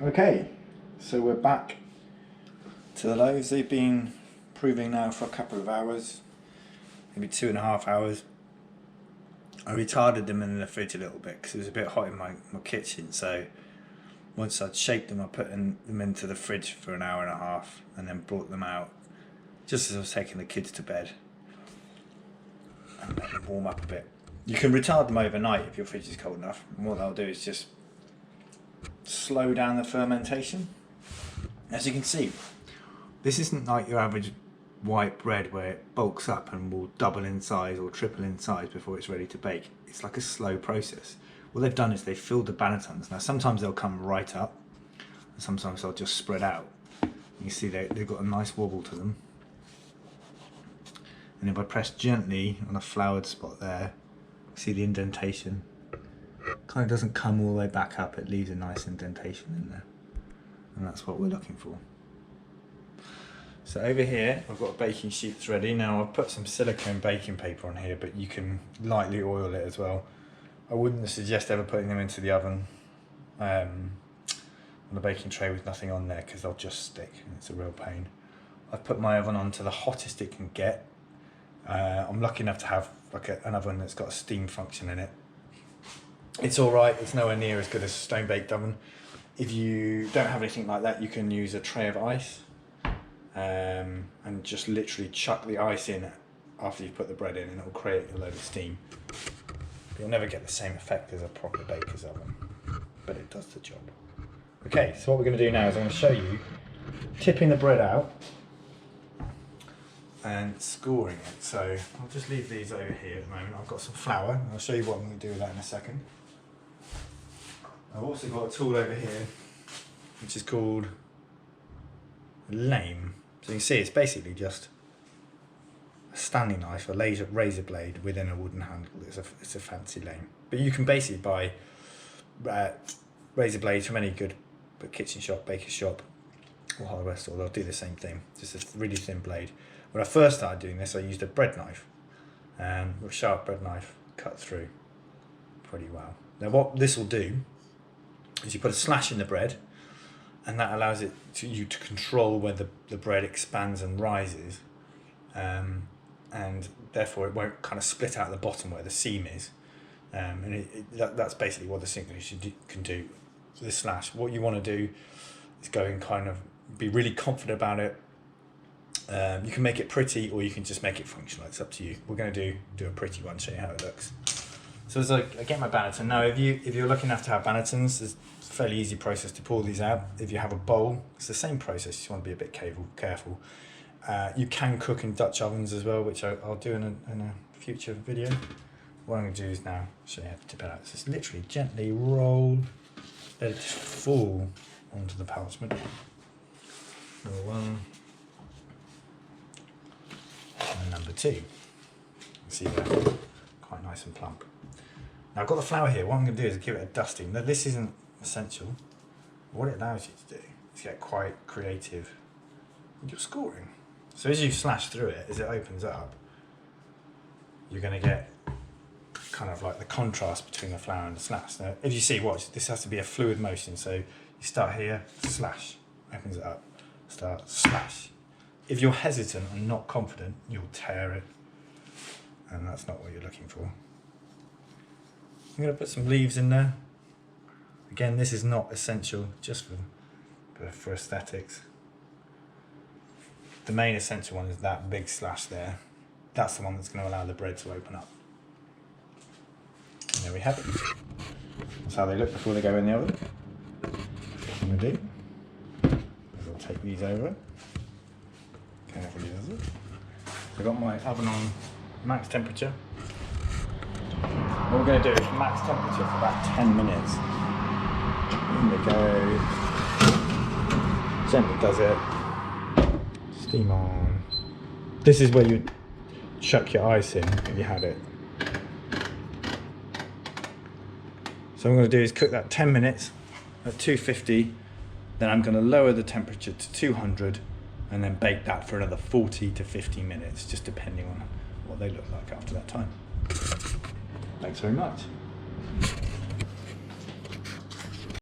Okay, so we're back to the loaves. They've been proving now for a couple of hours, maybe 2.5 hours. I retarded them in the fridge a little bit because it was a bit hot in my kitchen, so once I'd shaped them I put them into the fridge for an hour and a half and then brought them out just as I was taking the kids to bed and let them warm up a bit. You can retard them overnight if your fridge is cold enough, and what they'll do is just slow down the fermentation. As you can see, this isn't like your average white bread where it bulks up and will double in size or triple in size before it's ready to bake. It's like a slow process. What they've done is they've filled the bannetons. Now sometimes they'll come right up and sometimes they'll just spread out. You see they've got a nice wobble to them. And if I press gently on a floured spot there, see the indentation? Kind of doesn't come all the way back up, it leaves a nice indentation in there. And that's what we're looking for. So over here, I've got baking sheets ready. Now I've put some silicone baking paper on here, but you can lightly oil it as well. I wouldn't suggest ever putting them into the oven on a baking tray with nothing on there because they'll just stick and it's a real pain. I've put my oven on to the hottest it can get. I'm lucky enough to have like an oven that's got a steam function in it. It's alright, it's nowhere near as good as a stone baked oven. If you don't have anything like that, you can use a tray of ice and just literally chuck the ice in after you've put the bread in and it'll create a load of steam. But you'll never get the same effect as a proper baker's oven, but it does the job. Okay, so what we're going to do now is I'm going to show you tipping the bread out and scoring it. So I'll just leave these over here at the moment. I've got some flour and I'll show you what I'm going to do with that in a second. I've also got a tool over here which is called a lame. So you can see it's basically just a standing knife, a razor blade within a wooden handle. It's a fancy lame. But you can basically buy razor blades from any good kitchen shop, baker shop or hardware store. They'll do the same thing, just a really thin blade. When I first started doing this I used a bread knife, with a sharp bread knife, cut through pretty well. Now what this will do is you put a slash in the bread and that allows you to control where the bread expands and rises, and therefore it won't kind of split out the bottom where the seam is, and that's basically what this English can do. So this slash, what you want to do is go and kind of be really confident about it. You can make it pretty or you can just make it functional, it's up to you. We're going to do a pretty one, show you how it looks. So as I get my banneton, now if you're lucky enough to have bannetons, it's a fairly easy process to pull these out. If you have a bowl, it's the same process, you just want to be a bit careful. You can cook in Dutch ovens as well, which I'll do in a future video. What I'm going to do is now show you how to tip it out. So it's literally gently roll, let it just fall onto the parchment. Number one. And number two. See there, quite nice and plump. Now I've got the flour here. What I'm going to do is give it a dusting. Now this isn't essential. What it allows you to do is get quite creative with your scoring. So as you slash through it, as it opens up, you're going to get kind of like the contrast between the flour and the slash. Now if you see, watch, this has to be a fluid motion. So you start here, slash, opens it up, start, slash. If you're hesitant and not confident, you'll tear it, and that's not what you're looking for. I'm going to put some leaves in there. Again, this is not essential, just for aesthetics. The main essential one is that big slash there. That's the one that's going to allow the bread to open up. And there we have it. That's how they look before they go in the oven. What I'm going to do is I'll take these over. Carefully does it. So I've got my oven on max temperature. What we're going to do is max temperature for about 10 minutes. In we go. Gently does it. Steam on. This is where you chuck your ice in if you had it. So what I'm going to do is cook that 10 minutes at 250. Then I'm going to lower the temperature to 200. And then bake that for another 40 to 50 minutes, just depending on what they look like after that time. Thanks very much.